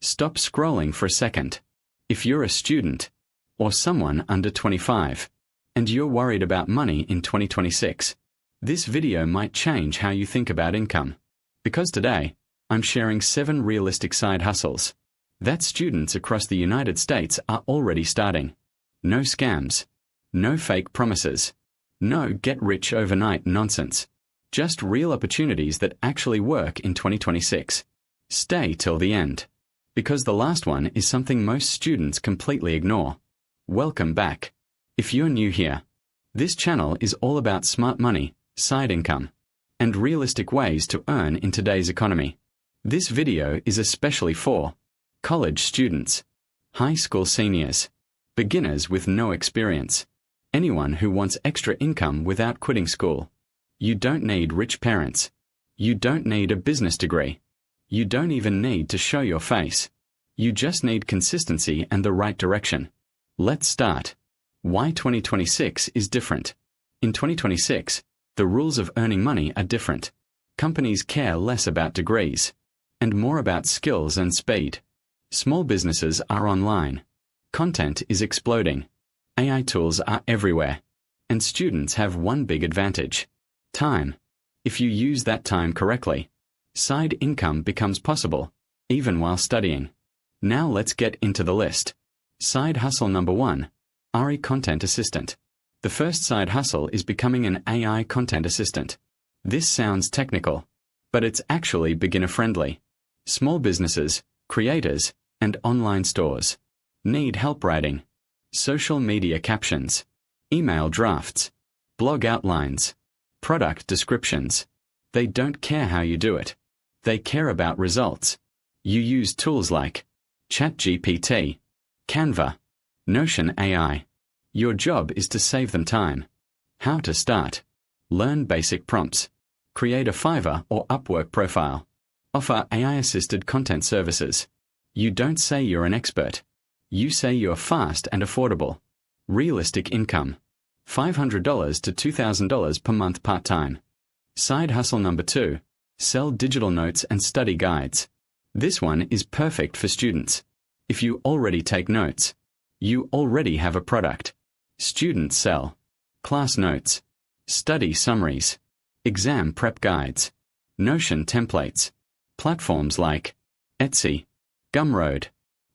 Stop scrolling for a second. If you're a student, or someone under 25, and you're worried about money in 2026, this video might change how you think about income. Because today, I'm sharing 7 realistic side hustles that students across the United States are already starting. No scams, no fake promises, no get-rich overnight nonsense. Just real opportunities that actually work in 2026. Stay till the end, because the last one is something most students completely ignore. Welcome back. If you're new here, this channel is all about smart money, side income, and realistic ways to earn in today's economy. This video is especially for college students, high school seniors, beginners with no experience, anyone who wants extra income without quitting school. You don't need rich parents. You don't need a business degree. You don't even need to show your face. You just need consistency and the right direction. Let's start. Why 2026 is different. In 2026, the rules of earning money are different. Companies care less about degrees and more about skills and speed. Small businesses are online. Content is exploding. AI tools are everywhere. And students have one big advantage. Time. If you use that time correctly, side income becomes possible, even while studying. Now let's get into the list. Side hustle number 1. AI Content Assistant. The first side hustle is becoming an AI content assistant. This sounds technical, but it's actually beginner-friendly. Small businesses, creators, and online stores need help writing social media captions, email drafts, blog outlines, product descriptions. They don't care how you do it. They care about results. You use tools like ChatGPT, Canva, Notion AI. Your job is to save them time. How to start. Learn basic prompts. Create a Fiverr or Upwork profile. Offer AI-assisted content services. You don't say you're an expert. You say you're fast and affordable. Realistic income. $500 to $2,000 per month part-time. Side hustle number 2. Sell digital notes and study guides. This one is perfect for students. If you already take notes, you already have a product. Students sell class notes, study summaries, exam prep guides, Notion templates, platforms like Etsy, Gumroad.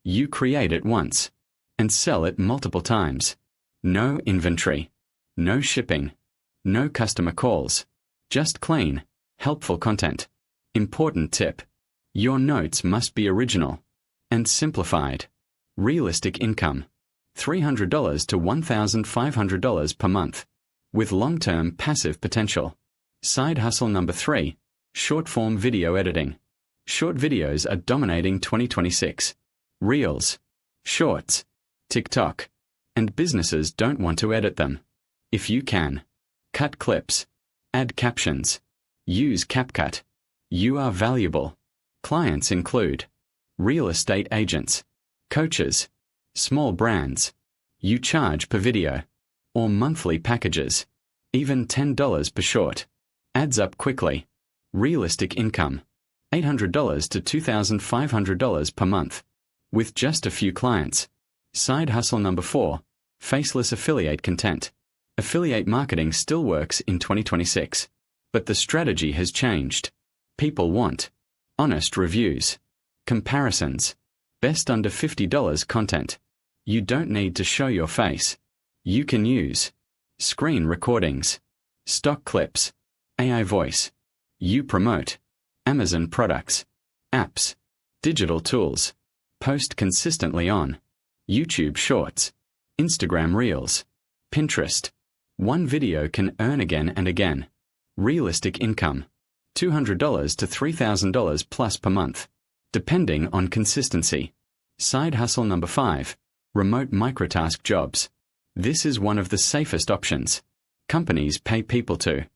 You create it once and sell it multiple times. No inventory, no shipping, no customer calls, just clean, helpful content. Important tip. Your notes must be original and simplified. Realistic income. $300 to $1,500 per month, with long-term passive potential. Side hustle number 3. Short-form video editing. Short videos are dominating 2026. Reels, Shorts, TikTok, and businesses don't want to edit them. If you can, cut clips, add captions, use CapCut. You are valuable. Clients include real estate agents, coaches, small brands. You charge per video, or monthly packages. Even $10 per short. Adds up quickly. Realistic income. $800 to $2,500 per month. With just a few clients. Side hustle number 4. Faceless affiliate content. Affiliate marketing still works in 2026. But the strategy has changed. People want honest reviews, comparisons, best under $50 content. You don't need to show your face. You can use screen recordings, stock clips, AI voice. You promote Amazon products, apps, digital tools. Post consistently on YouTube Shorts, Instagram Reels, Pinterest. One video can earn again and again. Realistic income. $200 to $3,000 plus per month, depending on consistency. Side hustle number 5. Remote microtask jobs. This is one of the safest options. Companies pay people to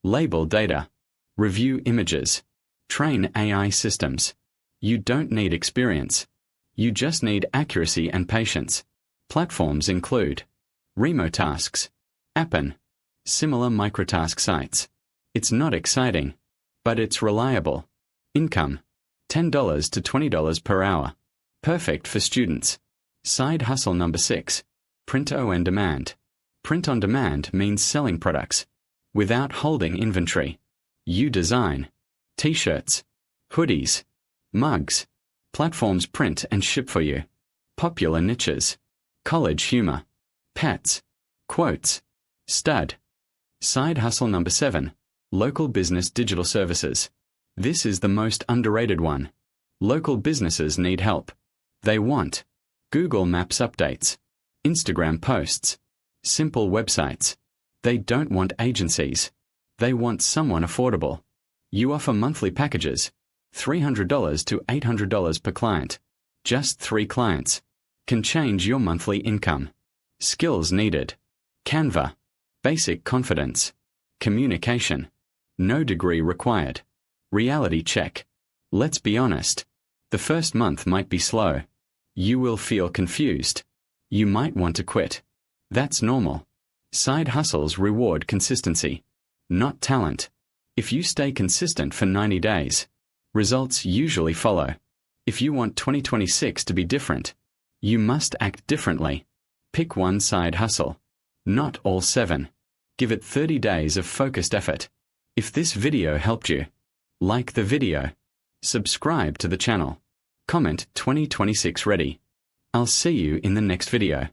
label data, review images, train AI systems. You don't need experience. You just need accuracy and patience. Platforms include Remotasks, Appen, similar microtask sites. It's not exciting, but it's reliable. Income. $10 to $20 per hour. Perfect for students. Side hustle number 6. Print on demand. Print on demand means selling products without holding inventory. You design t-shirts, hoodies, mugs. Platforms print and ship for you. Popular niches. College humor. Pets. Quotes. Stud. Side hustle number 7. Local business digital services. This is the most underrated one. Local businesses need help. They want Google Maps updates, Instagram posts, simple websites. They don't want agencies. They want someone affordable. You offer monthly packages, $300 to $800 per client. Just 3 clients can change your monthly income. Skills needed. Canva. Basic confidence. Communication. No degree required. Reality check. Let's be honest. The first month might be slow. You will feel confused. You might want to quit. That's normal. Side hustles reward consistency, not talent. If you stay consistent for 90 days, results usually follow. If you want 2026 to be different, you must act differently. Pick one side hustle, not all 7. Give it 30 days of focused effort. If this video helped you, like the video, subscribe to the channel, comment 2026 ready. I'll see you in the next video.